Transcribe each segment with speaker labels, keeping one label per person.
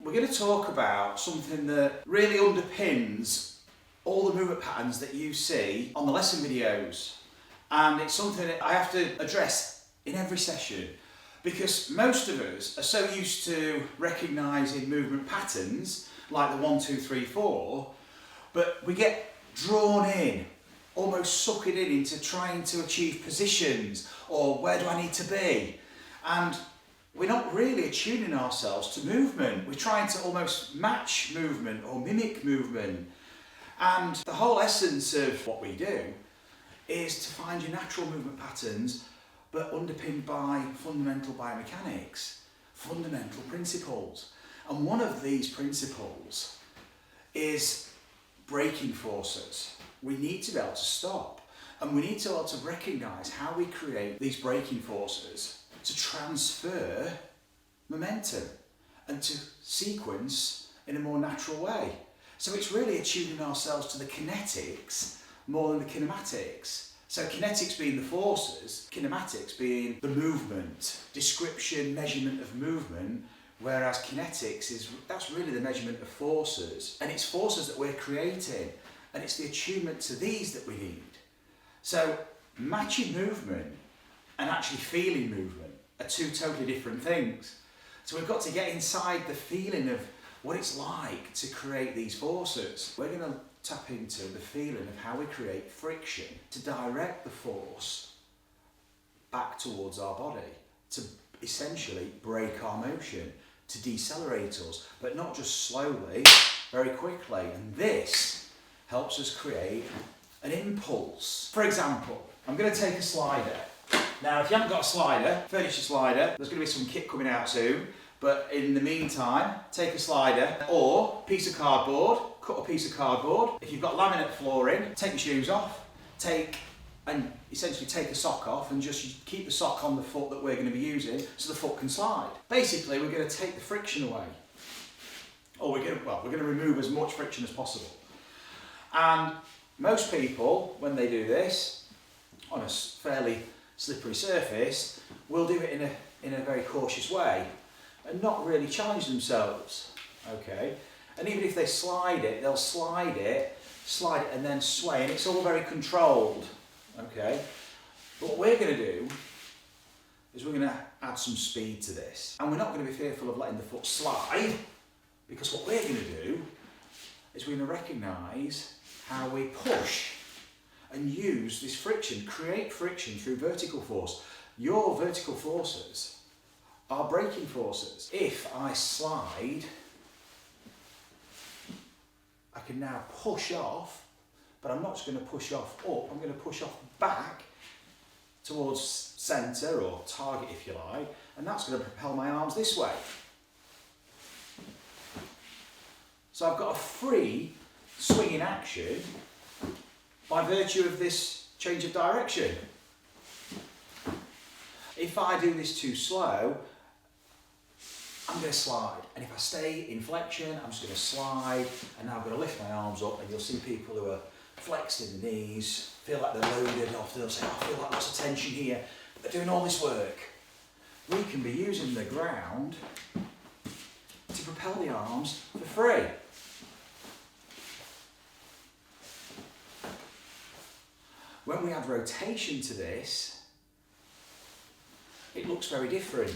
Speaker 1: we're going to talk about something that really underpins all the movement patterns that you see on the lesson videos. And it's something that I have to address in every session, because most of us are so used to recognising movement patterns like the 1, 2, 3, 4, but we get drawn in, almost sucked into trying to achieve positions, or where do I need to be? And we're not really attuning ourselves to movement. We're trying to almost match movement or mimic movement. And the whole essence of what we do is to find your natural movement patterns, but underpinned by fundamental biomechanics, fundamental principles. And one of these principles is braking forces. We need to be able to stop, and we need to be able to recognise how we create these braking forces to transfer momentum and to sequence in a more natural way. So it's really attuning ourselves to the kinetics more than the kinematics. So kinetics being the forces, kinematics being the movement, description, measurement of movement, whereas kinetics that's really the measurement of forces. And it's forces that we're creating, and it's the attunement to these that we need. So matching movement and actually feeling movement are two totally different things. So we've got to get inside the feeling of what it's like to create these forces. We're going to tap into the feeling of how we create friction to direct the force back towards our body, to essentially brake our motion, to decelerate us, but not just slowly, very quickly. And this helps us create an impulse. For example, I'm going to take a slider. Now, if you haven't got a slider, furnish your slider. There's going to be some kit coming out soon. But in the meantime, take a slider or a piece of cardboard, cut a piece of cardboard. If you've got laminate flooring, take your shoes off, essentially take the sock off and just keep the sock on the foot that we're going to be using so the foot can slide. Basically, we're going to take the friction away. Or we're going to remove as much friction as possible. And most people, when they do this on a fairly slippery surface, will do it in a very cautious way and not really challenge themselves, okay? And even if they slide it, they'll slide it and then sway, and it's all very controlled, okay? But what we're going to do is we're going to add some speed to this, and we're not going to be fearful of letting the foot slide, because what we're going to do is we're going to recognise how we push and use this friction, create friction through vertical force. Your vertical forces are braking forces. If I slide, I can now push off, but I'm not just going to push off up, I'm going to push off back towards centre or target if you like, and that's going to propel my arms this way. So I've got a free swinging action by virtue of this change of direction. If I do this too slow, I'm going to slide, and if I stay in flexion, I'm just going to slide, and now I'm going to lift my arms up, and you'll see people who are flexed in the knees, feel like they're loaded, often they'll say, I feel like lots of tension here, but they're doing all this work. We can be using the ground to propel the arms for free. When we add rotation to this, it looks very different.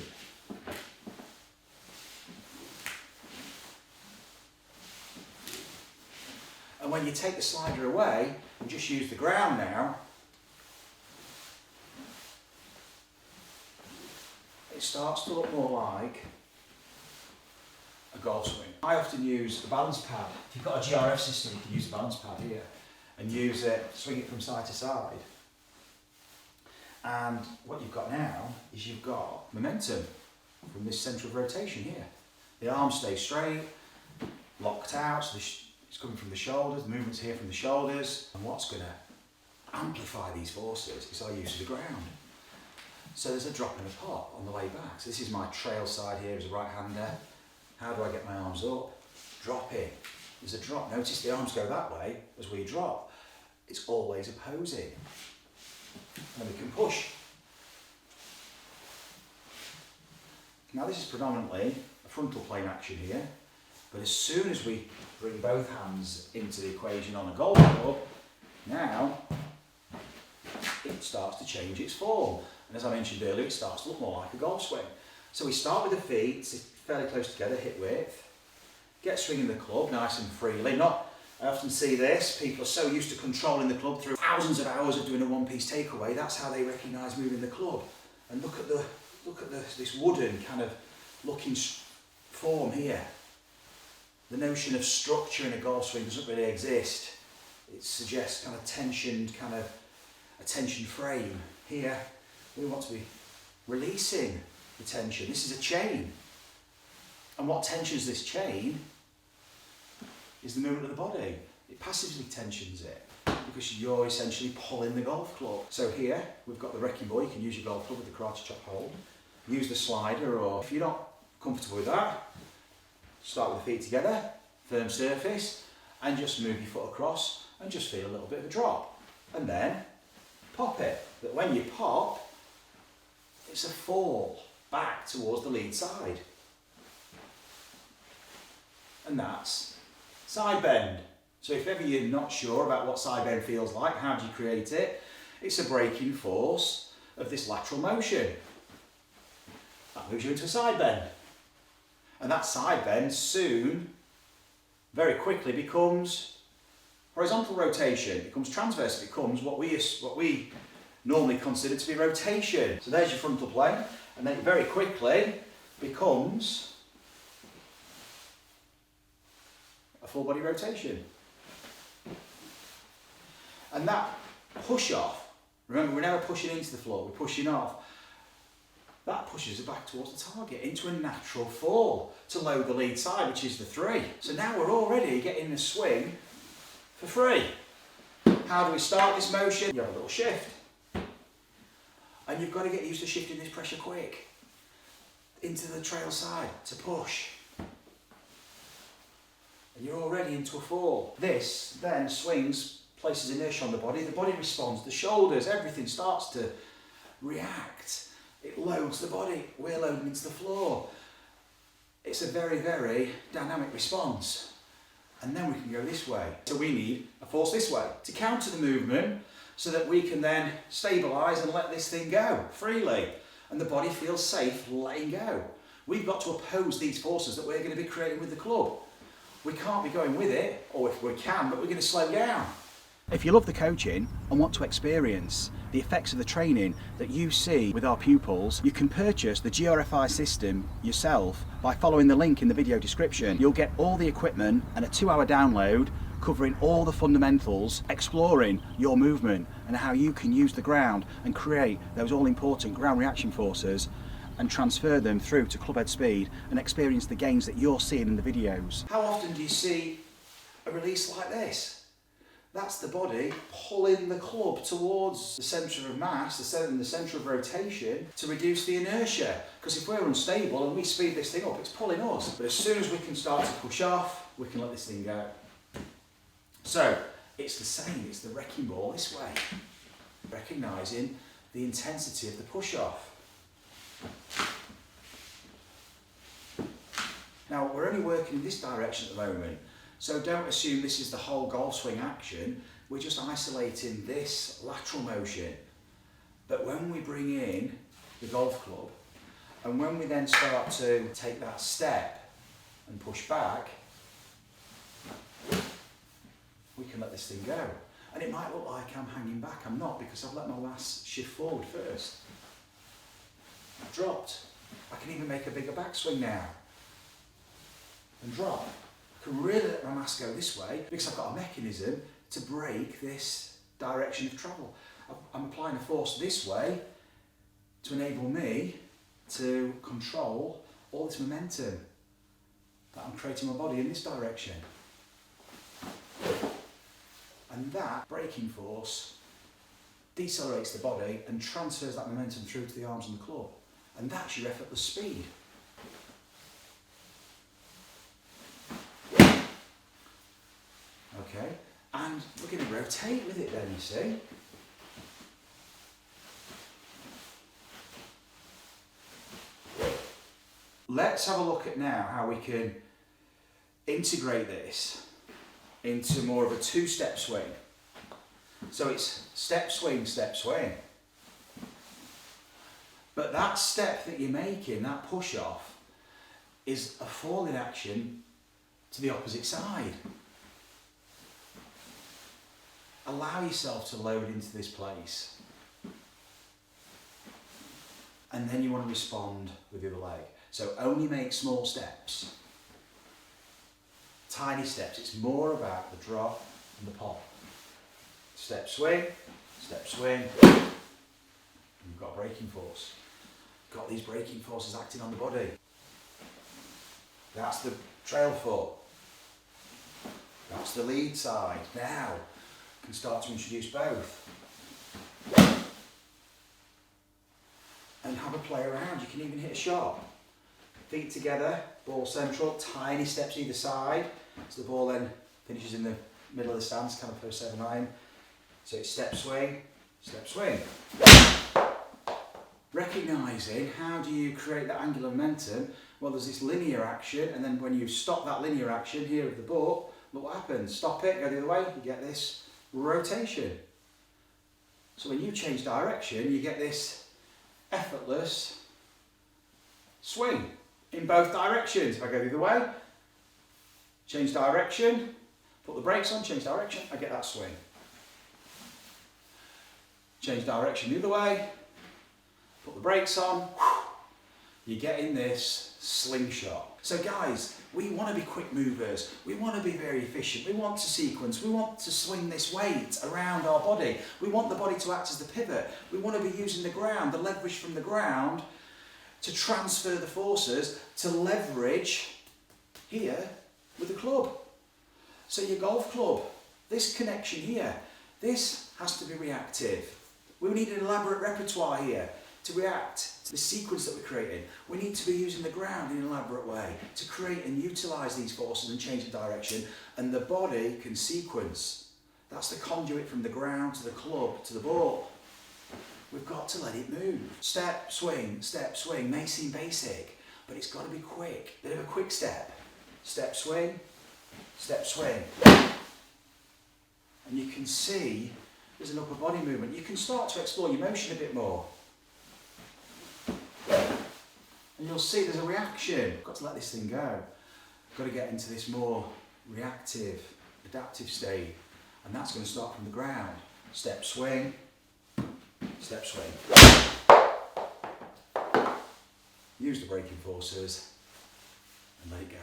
Speaker 1: And when you take the slider away and just use the ground now, it starts to look more like a golf swing. I often use a balance pad. If you've got a GRF system, you can use a balance pad here and use it, swing it from side to side. And what you've got now is you've got momentum from this centre of rotation here. The arms stay straight, locked out, so it's coming from the shoulders, the movement's here from the shoulders. And what's going to amplify these forces is our use of the ground. So there's a drop and a pop on the way back. So this is my trail side here as a right-hander. How do I get my arms up? Drop in. There's a drop. Notice the arms go that way as we drop. It's always opposing. And we can push. Now this is predominantly a frontal plane action here. But as soon as we bring both hands into the equation on a golf club, now it starts to change its form. And as I mentioned earlier, it starts to look more like a golf swing. So we start with the feet, fairly close together, hip width. Get swinging the club nice and freely. I often see this, people are so used to controlling the club through thousands of hours of doing a one-piece takeaway, that's how they recognise moving the club. And look at this wooden kind of looking form here. The notion of structure in a golf swing doesn't really exist. It suggests kind of tensioned, kind of a tension frame. Here, we want to be releasing the tension. This is a chain. And what tensions this chain is the movement of the body. It passively tensions it because you're essentially pulling the golf club. So here, we've got the wrecking ball. You can use your golf club with the karate chop hold. Use the slider, or if you're not comfortable with that, start with the feet together, firm surface, and just move your foot across and just feel a little bit of a drop. And then pop it. But when you pop, it's a fall back towards the lead side. And that's side bend. So if ever you're not sure about what side bend feels like, how do you create it? It's a braking force of this lateral motion. That moves you into a side bend. And that side bend soon, very quickly becomes horizontal rotation. It becomes transverse. It becomes what we normally consider to be rotation. So there's your frontal plane, and then it very quickly becomes a full body rotation. And that push off, remember we're never pushing into the floor, we're pushing off. That pushes it back towards the target into a natural fall to load the lead side, which is the 3. So now we're already getting the swing for free. How do we start this motion? You have a little shift. And you've got to get used to shifting this pressure quick into the trail side to push. And you're already into a fall. This then swings, places inertia on the body responds, the shoulders, everything starts to react. It loads the body, we're loading into the floor. It's a very, very dynamic response. And then we can go this way. So we need a force this way to counter the movement so that we can then stabilise and let this thing go freely. And the body feels safe letting go. We've got to oppose these forces that we're going to be creating with the club. We can't be going with it, or if we can, but we're going to slow down. If you love the coaching and want to experience the effects of the training that you see with our pupils, you can purchase the GRFI system yourself by following the link in the video description. You'll get all the equipment and a 2-hour download covering all the fundamentals, exploring your movement and how you can use the ground and create those all-important ground reaction forces and transfer them through to clubhead speed and experience the gains that you're seeing in the videos. How often do you see a release like this? That's the body pulling the club towards the centre of mass, the centre of rotation, to reduce the inertia. Because if we're unstable and we speed this thing up, it's pulling us. But as soon as we can start to push off, we can let this thing go. So it's the same, it's the wrecking ball this way. Recognising the intensity of the push off. Now we're only working in this direction at the moment. So don't assume this is the whole golf swing action. We're just isolating this lateral motion. But when we bring in the golf club, and when we then start to take that step and push back, we can let this thing go. And it might look like I'm hanging back. I'm not, because I've let my last shift forward first. I've dropped. I can even make a bigger backswing now. And drop. I can really let my mass go this way because I've got a mechanism to break this direction of travel. I'm applying a force this way to enable me to control all this momentum that I'm creating my body in this direction. And that braking force decelerates the body and transfers that momentum through to the arms and the club. And that's your effortless speed. Okay, and we're going to rotate with it then, you see. Let's have a look at now how we can integrate this into more of a two-step swing. So it's step, swing, step, swing. But that step that you're making, that push-off, is a falling action to the opposite side. Allow yourself to load into this place. And then you want to respond with the other leg. So only make small steps. Tiny steps. It's more about the drop and the pop. Step, swing, step, swing. And you've got braking force. You've got these braking forces acting on the body. That's the trail foot. That's the lead side. Now, you can start to introduce both. And have a play around. You can even hit a shot. Feet together, ball central, tiny steps either side. So the ball then finishes in the middle of the stance, kind of for a 7-iron. So it's step, swing, step, swing. Recognising how do you create that angular momentum? Well, there's this linear action, and then when you stop that linear action here with the ball, look what happens. Stop it, go the other way, you get this rotation. So when you change direction, you get this effortless swing in both directions. If I go the other way, change direction, put the brakes on, change direction, I get that swing. Change direction the other way, put the brakes on, you're getting this slingshot. So guys, we want to be quick movers, we want to be very efficient, we want to sequence, we want to swing this weight around our body, we want the body to act as the pivot, we want to be using the ground, the leverage from the ground to transfer the forces to leverage here with the club. So your golf club, this connection here, this has to be reactive. We need an elaborate repertoire here to react to the sequence that we're creating. We need to be using the ground in an elaborate way to create and utilise these forces and change the direction, and the body can sequence. That's the conduit from the ground to the club to the ball. We've got to let it move. Step, swing, may seem basic, but it's got to be quick. Bit of a quick step. Step, swing, step, swing. And you can see there's an upper body movement. You can start to explore your motion a bit more. And you'll see there's a reaction. I've got to let this thing go. I've got to get into this more reactive, adaptive state. And that's going to start from the ground. Step, swing, step, swing. Use the braking forces and let it go.